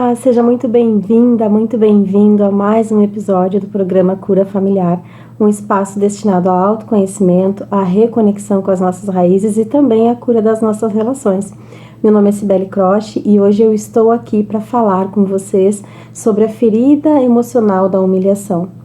Olá, seja muito bem-vinda, muito bem-vindo a mais um episódio do programa Cura Familiar, um espaço destinado ao autoconhecimento, à reconexão com as nossas raízes e também à cura das nossas relações. Meu nome é Cibele Croce e hoje eu estou aqui para falar com vocês sobre a ferida emocional da humilhação.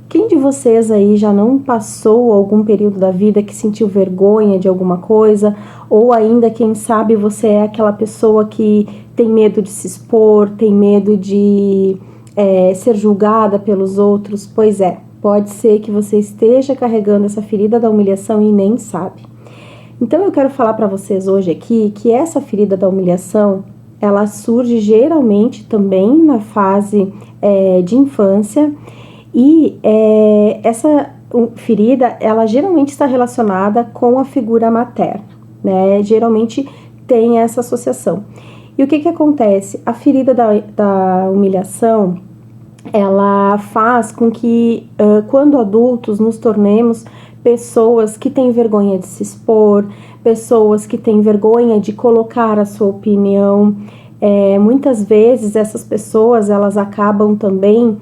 Quem de vocês aí já não passou algum período da vida que sentiu vergonha de alguma coisa? Ou ainda, quem sabe, você é aquela pessoa que tem medo de se expor, tem medo de ser julgada pelos outros? Pois é, pode ser que você esteja carregando essa ferida da humilhação e nem sabe. Então eu quero falar para vocês hoje aqui que essa ferida da humilhação, ela surge geralmente também na fase de infância. E essa ferida, ela geralmente está relacionada com a figura materna, né? Geralmente tem essa associação. E o que acontece? A ferida da humilhação, ela faz com que, quando adultos, nos tornemos pessoas que têm vergonha de se expor, pessoas que têm vergonha de colocar a sua opinião. Muitas vezes essas pessoas, elas acabam também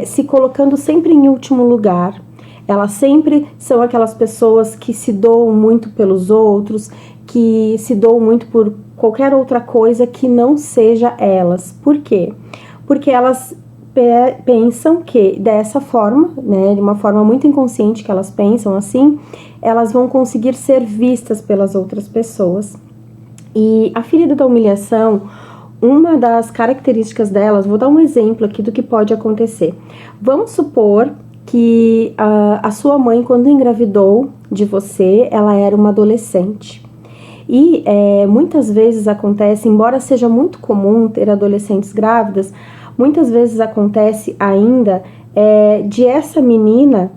se colocando sempre em último lugar. Elas sempre são aquelas pessoas que se doam muito pelos outros, que se doam muito por qualquer outra coisa que não seja elas. Por quê? Porque elas pensam que dessa forma, né, de uma forma muito inconsciente que elas pensam assim, elas vão conseguir ser vistas pelas outras pessoas. E a ferida da humilhação, uma das características delas, vou dar um exemplo aqui do que pode acontecer. Vamos supor que a sua mãe, quando engravidou de você, ela era uma adolescente. E muitas vezes acontece, embora seja muito comum ter adolescentes grávidas, muitas vezes acontece ainda de essa menina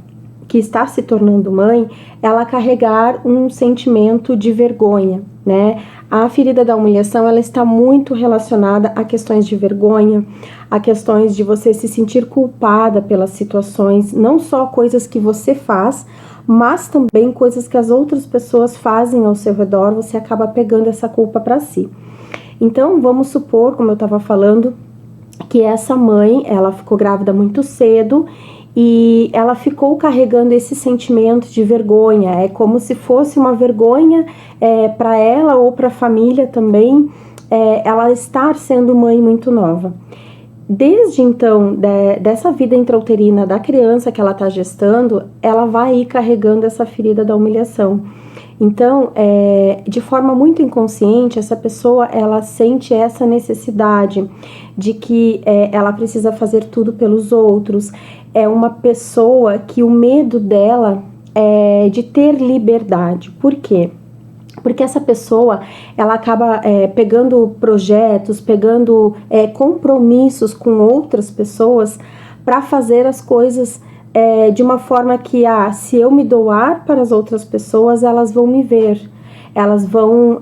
que está se tornando mãe, ela carregar um sentimento de vergonha, né? A ferida da humilhação, ela está muito relacionada a questões de vergonha, a questões de você se sentir culpada pelas situações, não só coisas que você faz, mas também coisas que as outras pessoas fazem ao seu redor, você acaba pegando essa culpa para si. Então, vamos supor, como eu estava falando, que essa mãe, ela ficou grávida muito cedo e ela ficou carregando esse sentimento de vergonha. É como se fosse uma vergonha para ela ou para a família também, ela estar sendo mãe muito nova. Desde então, dessa vida intrauterina da criança que ela está gestando, ela vai ir carregando essa ferida da humilhação. Então, de forma muito inconsciente, essa pessoa, ela sente essa necessidade de que ela precisa fazer tudo pelos outros. É uma pessoa que o medo dela é de ter liberdade. Por quê? Porque essa pessoa, ela acaba pegando projetos, pegando compromissos com outras pessoas para fazer as coisas de uma forma que, se eu me doar para as outras pessoas, elas vão me ver, elas vão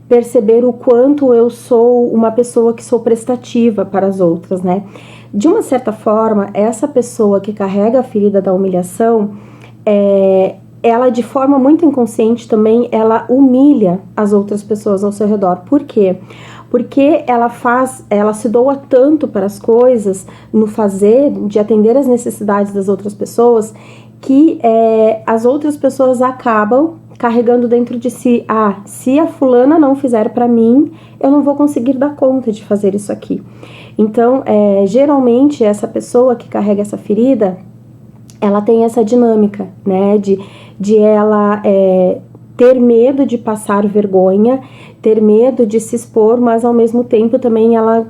perceber o quanto eu sou uma pessoa que sou prestativa para as outras, né? De uma certa forma, essa pessoa que carrega a ferida da humilhação, ela, de forma muito inconsciente também, ela humilha as outras pessoas ao seu redor. Por quê? Porque ela se doa tanto para as coisas, no fazer, de atender as necessidades das outras pessoas, que as outras pessoas acabam carregando dentro de si, se a fulana não fizer para mim, eu não vou conseguir dar conta de fazer isso aqui. Então, geralmente, essa pessoa que carrega essa ferida, ela tem essa dinâmica, né, de ela ter medo de passar vergonha, ter medo de se expor, mas ao mesmo tempo também ela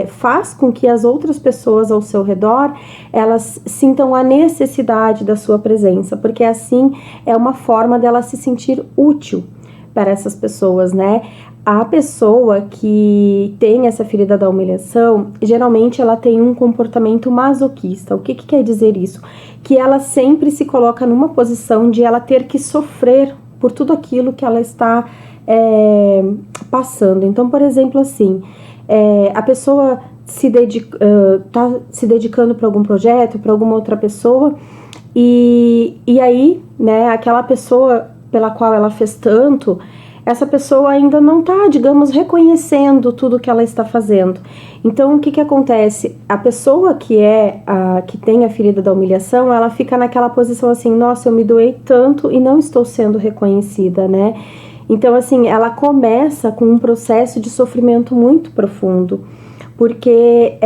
faz com que as outras pessoas ao seu redor, elas sintam a necessidade da sua presença, porque assim é uma forma dela se sentir útil para essas pessoas, né? A pessoa que tem essa ferida da humilhação, geralmente ela tem um comportamento masoquista. O que quer dizer isso? Que ela sempre se coloca numa posição de ela ter que sofrer por tudo aquilo que ela está passando. Então, por exemplo, assim, a pessoa está se dedicando para algum projeto, para alguma outra pessoa, e aí, né, aquela pessoa pela qual ela fez tanto, essa pessoa ainda não está, digamos, reconhecendo tudo que ela está fazendo. Então, o que acontece? A pessoa que tem a ferida da humilhação, ela fica naquela posição assim, nossa, eu me doei tanto e não estou sendo reconhecida, né? Então, assim, ela começa com um processo de sofrimento muito profundo, porque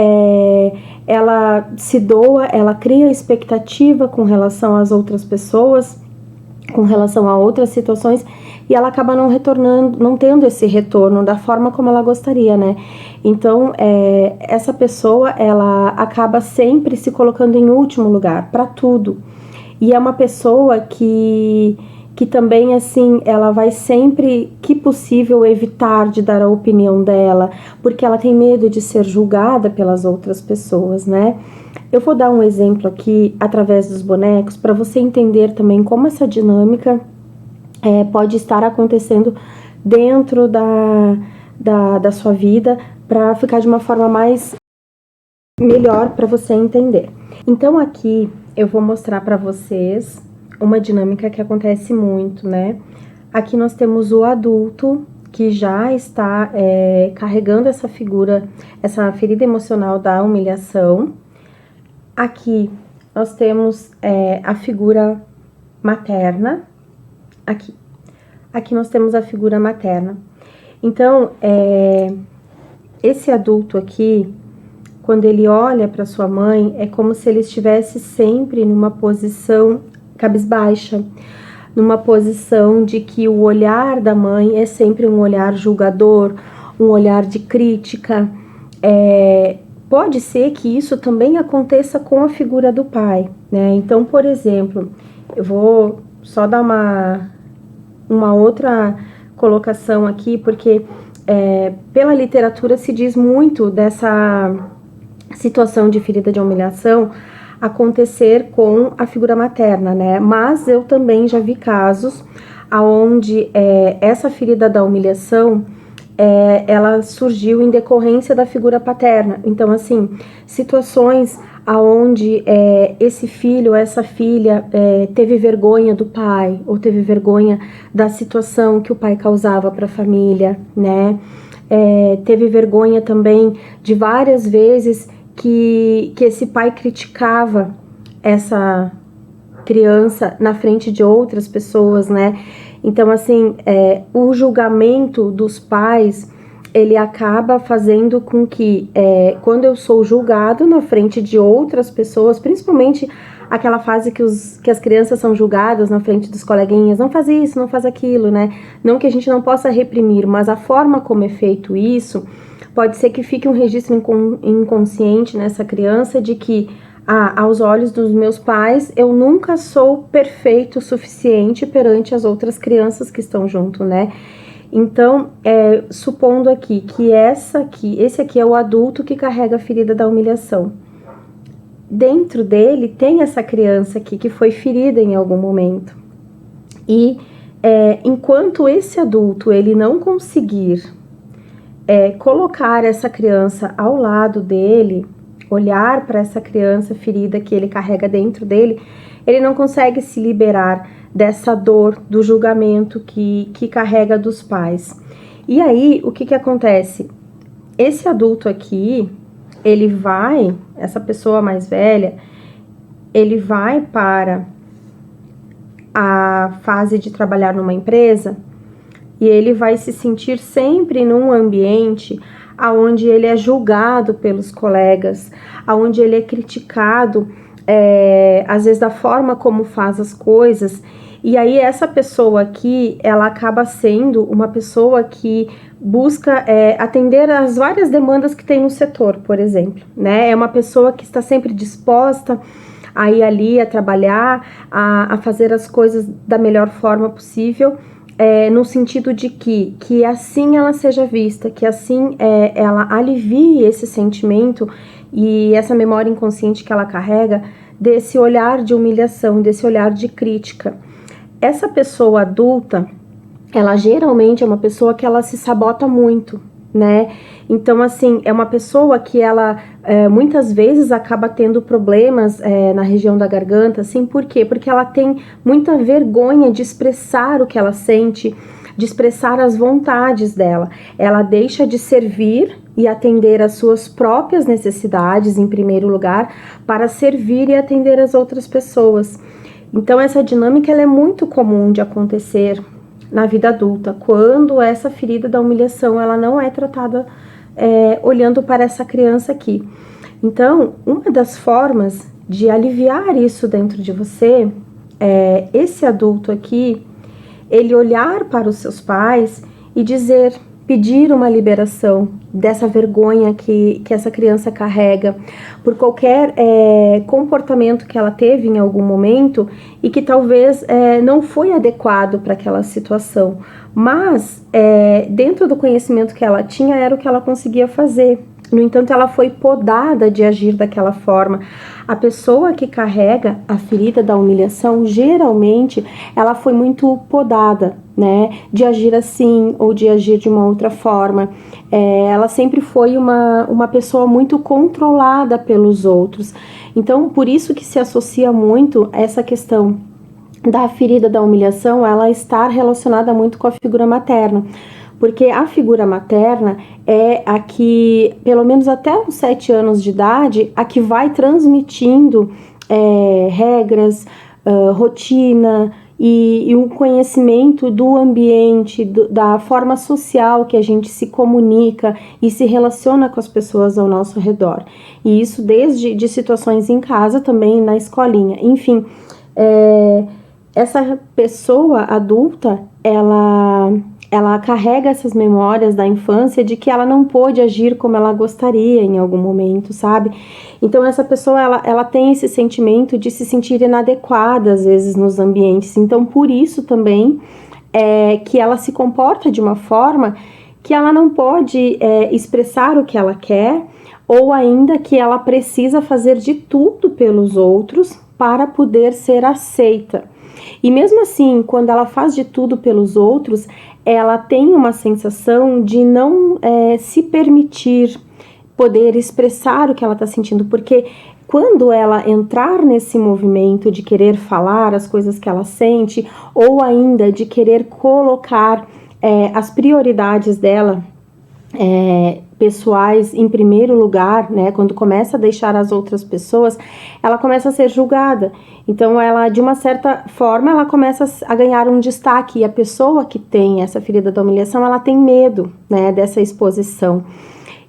ela se doa, ela cria expectativa com relação às outras pessoas, com relação a outras situações, e ela acaba não retornando, não tendo esse retorno da forma como ela gostaria, né? Então, essa pessoa, ela acaba sempre se colocando em último lugar para tudo. E é uma pessoa que também, assim, ela vai sempre que possível evitar de dar a opinião dela, porque ela tem medo de ser julgada pelas outras pessoas, né? Eu vou dar um exemplo aqui, através dos bonecos, para você entender também como essa dinâmica pode estar acontecendo dentro da sua vida, para ficar de uma forma mais melhor para você entender. Então aqui eu vou mostrar para vocês uma dinâmica que acontece muito, né? Aqui nós temos o adulto que já está carregando essa figura, essa ferida emocional da humilhação. Aqui nós temos a figura materna. Aqui nós temos a figura materna. Então, esse adulto aqui, quando ele olha para sua mãe, é como se ele estivesse sempre numa posição cabisbaixa, numa posição de que o olhar da mãe é sempre um olhar julgador, um olhar de crítica. Pode ser que isso também aconteça com a figura do pai, né? Então, por exemplo, eu vou só dar uma outra colocação aqui, porque pela literatura se diz muito dessa situação de ferida de humilhação acontecer com a figura materna, né? Mas eu também já vi casos onde essa ferida da humilhação ela surgiu em decorrência da figura paterna. Então, assim, situações aonde esse filho, essa filha teve vergonha do pai, ou teve vergonha da situação que o pai causava para a família, né? Teve vergonha também de várias vezes que esse pai criticava essa criança na frente de outras pessoas, né? Então, assim, o julgamento dos pais, ele acaba fazendo com que, quando eu sou julgado na frente de outras pessoas, principalmente aquela fase que as crianças são julgadas na frente dos coleguinhas, não faz isso, não faz aquilo, né? Não que a gente não possa reprimir, mas a forma como é feito isso, pode ser que fique um registro inconsciente nessa criança de que, aos olhos dos meus pais, eu nunca sou perfeito o suficiente perante as outras crianças que estão junto, né? Então, supondo aqui que esse aqui é o adulto que carrega a ferida da humilhação. Dentro dele tem essa criança aqui que foi ferida em algum momento. E enquanto esse adulto ele não conseguir colocar essa criança ao lado dele, olhar para essa criança ferida que ele carrega dentro dele, ele não consegue se liberar dessa dor do julgamento que carrega dos pais. E aí, o que acontece? Esse adulto aqui, essa pessoa mais velha, ele vai para a fase de trabalhar numa empresa e ele vai se sentir sempre num ambiente aonde ele é julgado pelos colegas, aonde ele é criticado, às vezes da forma como faz as coisas. E aí essa pessoa aqui, ela acaba sendo uma pessoa que busca atender às várias demandas que tem no setor, por exemplo, né? É uma pessoa que está sempre disposta a ir ali, a trabalhar, a fazer as coisas da melhor forma possível, no sentido de que assim ela seja vista, que assim ela alivie esse sentimento e essa memória inconsciente que ela carrega desse olhar de humilhação, desse olhar de crítica. Essa pessoa adulta, ela geralmente é uma pessoa que ela se sabota muito, né? Então, assim, é uma pessoa que ela muitas vezes acaba tendo problemas na região da garganta, assim, por quê? Porque ela tem muita vergonha de expressar o que ela sente, de expressar as vontades dela. Ela deixa de servir e atender às suas próprias necessidades, em primeiro lugar, para servir e atender as outras pessoas. Então, essa dinâmica ela é muito comum de acontecer na vida adulta, quando essa ferida da humilhação ela não é tratada olhando para essa criança aqui. Então, uma das formas de aliviar isso dentro de você é esse adulto aqui, ele olhar para os seus pais e pedir uma liberação dessa vergonha que essa criança carrega por qualquer comportamento que ela teve em algum momento e que talvez não foi adequado para aquela situação, mas dentro do conhecimento que ela tinha era o que ela conseguia fazer. No entanto, ela foi podada de agir daquela forma. A pessoa que carrega a ferida da humilhação, geralmente, ela foi muito podada, né? De agir assim ou de agir de uma outra forma. Ela sempre foi uma pessoa muito controlada pelos outros. Então, por isso que se associa muito essa questão da ferida da humilhação, ela estar relacionada muito com a figura materna. Porque a figura materna é a que, pelo menos até os 7 anos de idade, a que vai transmitindo regras, rotina e um conhecimento do ambiente, da forma social que a gente se comunica e se relaciona com as pessoas ao nosso redor. E isso desde de situações em casa, também na escolinha. Enfim, essa pessoa adulta, ela carrega essas memórias da infância de que ela não pôde agir como ela gostaria em algum momento, sabe? Então essa pessoa, ela tem esse sentimento de se sentir inadequada às vezes nos ambientes. Então por isso também que ela se comporta de uma forma que ela não pode expressar o que ela quer, ou ainda que ela precisa fazer de tudo pelos outros para poder ser aceita. E mesmo assim, quando ela faz de tudo pelos outros, ela tem uma sensação de não se permitir poder expressar o que ela está sentindo, porque quando ela entrar nesse movimento de querer falar as coisas que ela sente, ou ainda de querer colocar as prioridades dela pessoais em primeiro lugar, né, quando começa a deixar as outras pessoas, ela começa a ser julgada. Então ela, de uma certa forma, ela começa a ganhar um destaque, e a pessoa que tem essa ferida da humilhação, ela tem medo, né, dessa exposição.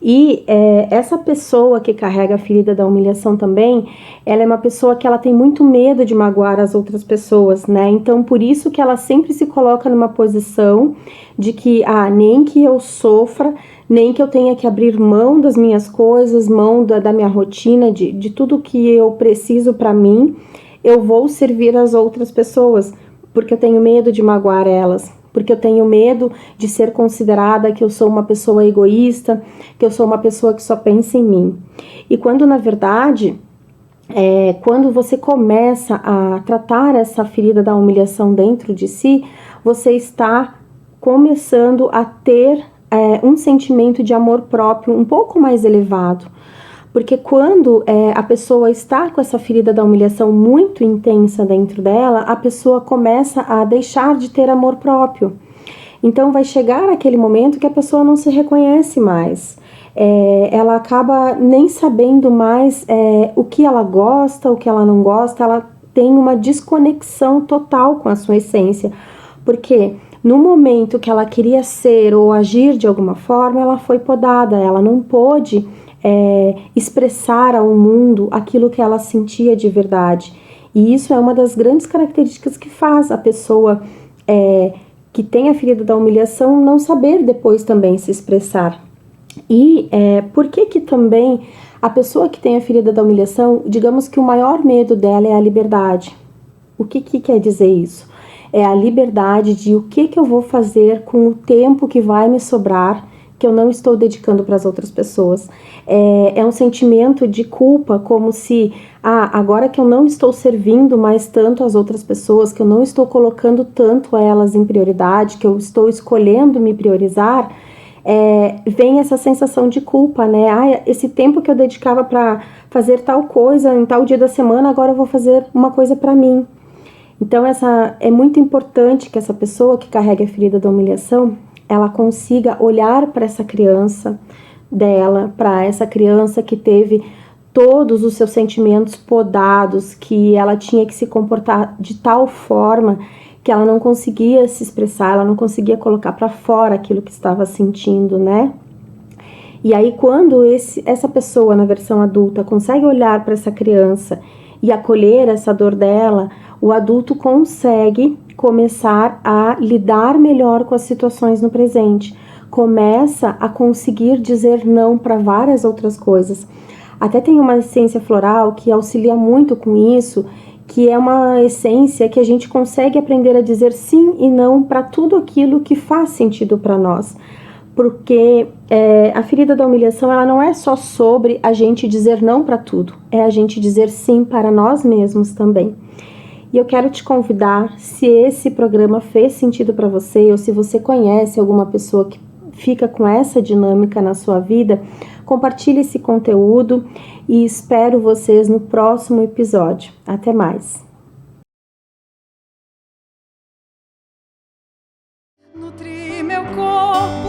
E essa pessoa que carrega a ferida da humilhação também, ela é uma pessoa que ela tem muito medo de magoar as outras pessoas, né? Então, por isso que ela sempre se coloca numa posição de que, nem que eu sofra, nem que eu tenha que abrir mão das minhas coisas, mão da minha rotina, de tudo que eu preciso para mim, eu vou servir as outras pessoas, porque eu tenho medo de magoar elas, porque eu tenho medo de ser considerada que eu sou uma pessoa egoísta, que eu sou uma pessoa que só pensa em mim. E quando, na verdade, quando você começa a tratar essa ferida da humilhação dentro de si, você está começando a ter um sentimento de amor próprio um pouco mais elevado. Porque quando a pessoa está com essa ferida da humilhação muito intensa dentro dela, a pessoa começa a deixar de ter amor próprio. Então vai chegar aquele momento que a pessoa não se reconhece mais. Ela acaba nem sabendo mais o que ela gosta, o que ela não gosta. Ela tem uma desconexão total com a sua essência. Porque no momento que ela queria ser ou agir de alguma forma, ela foi podada, ela não pôde expressar ao mundo aquilo que ela sentia de verdade. E isso é uma das grandes características que faz a pessoa que tem a ferida da humilhação não saber depois também se expressar. E por que também a pessoa que tem a ferida da humilhação, digamos que o maior medo dela é a liberdade. O que quer dizer isso? É a liberdade de o que eu vou fazer com o tempo que vai me sobrar, que eu não estou dedicando para as outras pessoas. É um sentimento de culpa, como se, agora que eu não estou servindo mais tanto as outras pessoas, que eu não estou colocando tanto elas em prioridade, que eu estou escolhendo me priorizar, vem essa sensação de culpa, né? Esse tempo que eu dedicava para fazer tal coisa em tal dia da semana, agora eu vou fazer uma coisa para mim. Então é muito importante que essa pessoa que carrega a ferida da humilhação, ela consiga olhar para essa criança dela, para essa criança que teve todos os seus sentimentos podados, que ela tinha que se comportar de tal forma que ela não conseguia se expressar, ela não conseguia colocar para fora aquilo que estava sentindo, né? E aí quando essa pessoa na versão adulta consegue olhar para essa criança e acolher essa dor dela, o adulto consegue começar a lidar melhor com as situações no presente, começa a conseguir dizer não para várias outras coisas. Até tem uma essência floral que auxilia muito com isso, que é uma essência que a gente consegue aprender a dizer sim e não para tudo aquilo que faz sentido para nós. Porque a ferida da humilhação, ela não é só sobre a gente dizer não para tudo, é a gente dizer sim para nós mesmos também. E eu quero te convidar, se esse programa fez sentido para você, ou se você conhece alguma pessoa que fica com essa dinâmica na sua vida, compartilhe esse conteúdo e espero vocês no próximo episódio. Até mais! Nutri meu corpo